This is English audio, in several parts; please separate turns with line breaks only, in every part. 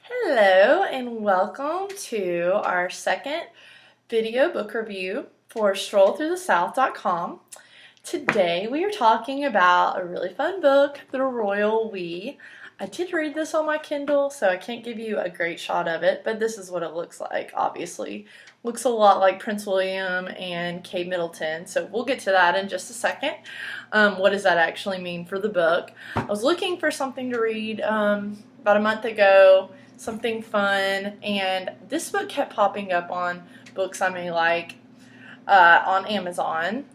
Hello and welcome to our second video book review for StrollThroughTheSouth.com. Today we are talking about a really fun book, The Royal We. I did read this on my Kindle, so I can't give you a great shot of it, but this is what it looks like, obviously. Looks a lot like Prince William and Kate Middleton, so we'll get to that in just a second. What does that actually mean for the book? I was looking for something to read about a month ago, something fun, and this book kept popping up on books I may like on Amazon,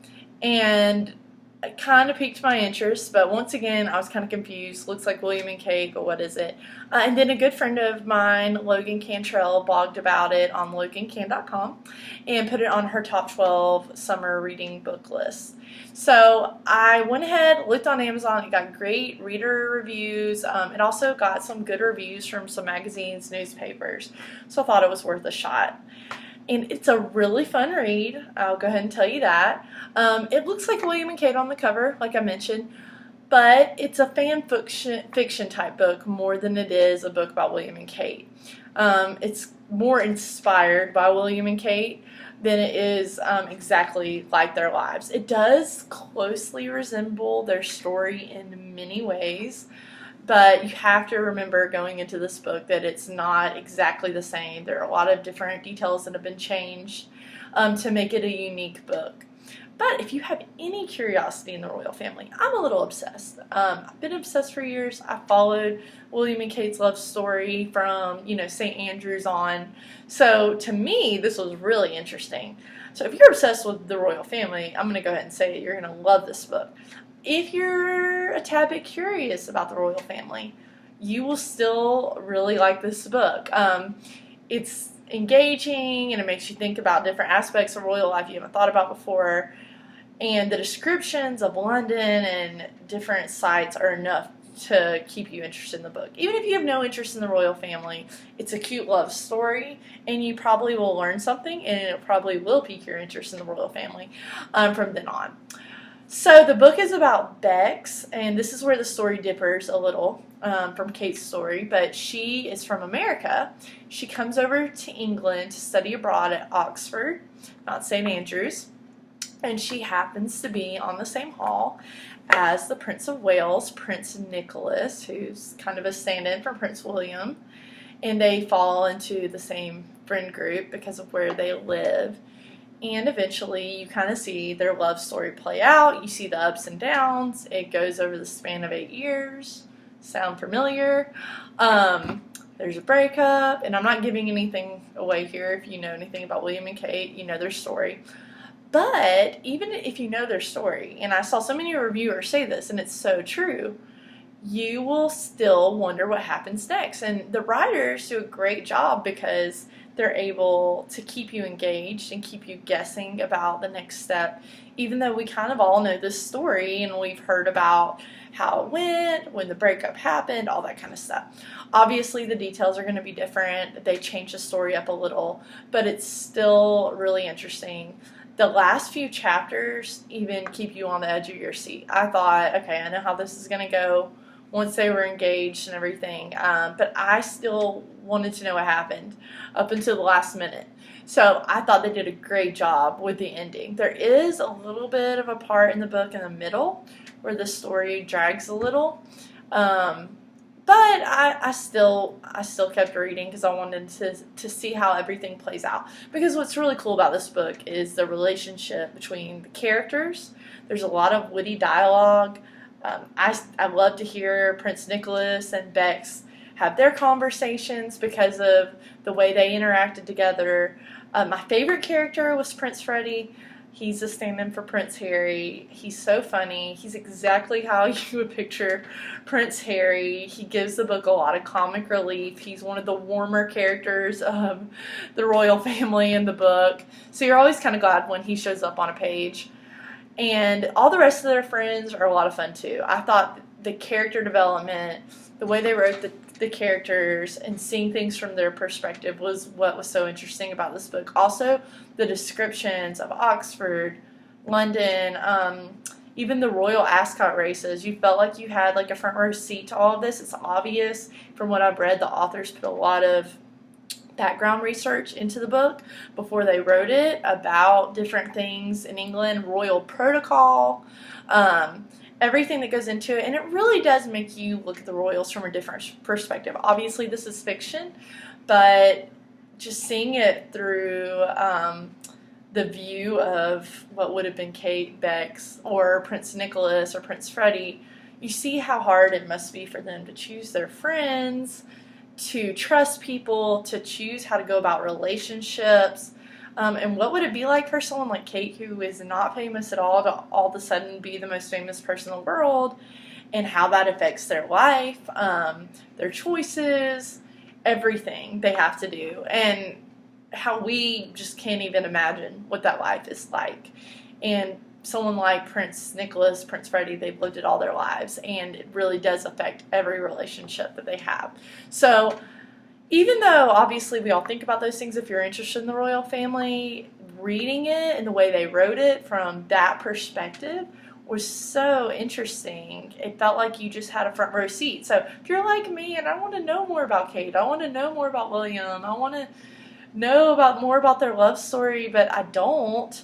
and it kind of piqued my interest, but once again I was kind of confused. Looks like William and Kate, but what is it? And then a good friend of mine, Logan Cantrell, blogged about it on logancan.com and put it on her top 12 summer reading book list. So I went ahead, looked on Amazon. It got great reader reviews. It also got some good reviews from some magazines, newspapers. So I thought it was worth a shot. And it's a really fun read. I'll go ahead and tell you that. It looks like William and Kate on the cover, like I mentioned, but it's a fan fiction type book more than it is a book about William and Kate. It's more inspired by William and Kate than it is exactly like their lives. It does closely resemble their story in many ways, but you have to remember going into this book that it's not exactly the same. There are a lot of different details that have been changed to make it a unique book. But if you have any curiosity in the royal family, I'm a little obsessed. I've been obsessed for years. I followed William and Kate's love story from, St. Andrews on. So to me, this was really interesting. So if you're obsessed with the royal family, I'm going to go ahead and say it. You're going to love this book. If you're a tad bit curious about the royal family, you will still really like this book. It's engaging and it makes you think about different aspects of royal life you haven't thought about before. And the descriptions of London and different sites are enough to keep you interested in the book. Even if you have no interest in the royal family, it's a cute love story, and you probably will learn something, and it probably will pique your interest in the royal family from then on. So the book is about Bex, and this is where the story differs a little from Kate's story, but she is from America. She comes over to England to study abroad at Oxford, not St. Andrews, and she happens to be on the same hall as the Prince of Wales, Prince Nicholas, who's kind of a stand-in for Prince William, and they fall into the same friend group because of where they live. And eventually you kind of see their love story play out. You see the ups and downs. It goes over the span of 8 years. Sound familiar? There's a breakup, and I'm not giving anything away here. If you know anything about William and Kate, you know their story. But even if you know their story, and I saw so many reviewers say this, and it's so true, you will still wonder what happens next. And the writers do a great job because they're able to keep you engaged and keep you guessing about the next step, even though we kind of all know this story and we've heard about how it went, when the breakup happened, all that kind of stuff. Obviously, the details are going to be different. They change the story up a little, but it's still really interesting. The last few chapters even keep you on the edge of your seat. I thought, okay, I know how this is going to go once they were engaged and everything, but I still wanted to know what happened up until the last minute. So I thought they did a great job with the ending. There is a little bit of a part in the book in the middle where the story drags a little, but I still kept reading because I wanted to see how everything plays out. Because what's really cool about this book is the relationship between the characters. There's a lot of witty dialogue. I love to hear Prince Nicholas and Bex have their conversations because of the way they interacted together. My favorite character was Prince Freddie. He's a stand-in for Prince Harry. He's so funny. He's exactly how you would picture Prince Harry. He gives the book a lot of comic relief. He's one of the warmer characters of the royal family in the book. So you're always kind of glad when he shows up on a page. And all the rest of their friends are a lot of fun too. I thought the character development, the way they wrote the characters and seeing things from their perspective was what was so interesting about this book. Also, the descriptions of Oxford, London, even the Royal Ascot races. You felt like you had like a front row seat to all of this. It's obvious from what I've read, the authors put a lot of background research into the book before they wrote it about different things in England, royal protocol, everything that goes into it, and it really does make you look at the royals from a different perspective. Obviously, this is fiction, but just seeing it through the view of what would have been Kate, Bex, or Prince Nicholas, or Prince Freddie, you see how hard it must be for them to choose their friends, to trust people, to choose how to go about relationships. And what would it be like for someone like Kate, who is not famous at all, to all of a sudden be the most famous person in the world, and how that affects their life, their choices, everything they have to do, and how we just can't even imagine what that life is like. And someone like Prince Nicholas, Prince Freddie, they've lived it all their lives, and it really does affect every relationship that they have. So even though obviously we all think about those things, if you're interested in the royal family, reading it and the way they wrote it from that perspective was so interesting. It felt like you just had a front row seat. So if you're like me and I want to know more about Kate, I want to know more about William, I want to know more about their love story, but I don't.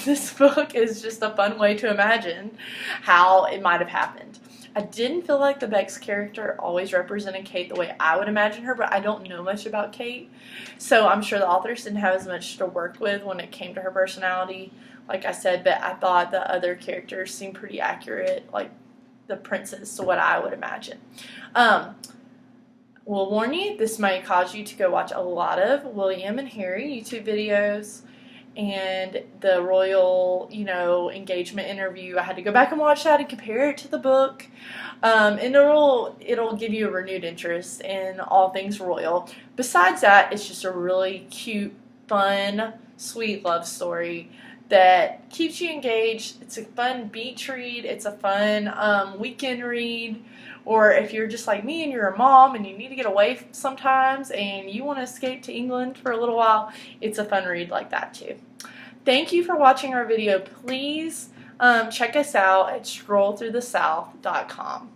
This book is just a fun way to imagine how it might have happened. I didn't feel like the Bex character always represented Kate the way I would imagine her, but I don't know much about Kate, so I'm sure the authors didn't have as much to work with when it came to her personality, like I said, but I thought the other characters seemed pretty accurate, like the princess, to what I would imagine. We'll warn you, this might cause you to go watch a lot of William and Harry YouTube videos, and the royal, engagement interview. I had to go back and watch that and compare it to the book. And it'll give you a renewed interest in all things royal. Besides that, it's just a really cute, fun, sweet love story that keeps you engaged. It's a fun beach read. It's a fun weekend read. Or if you're just like me and you're a mom and you need to get away sometimes and you want to escape to England for a little while, it's a fun read like that too. Thank you for watching our video. Please check us out at strollthroughthesouth.com.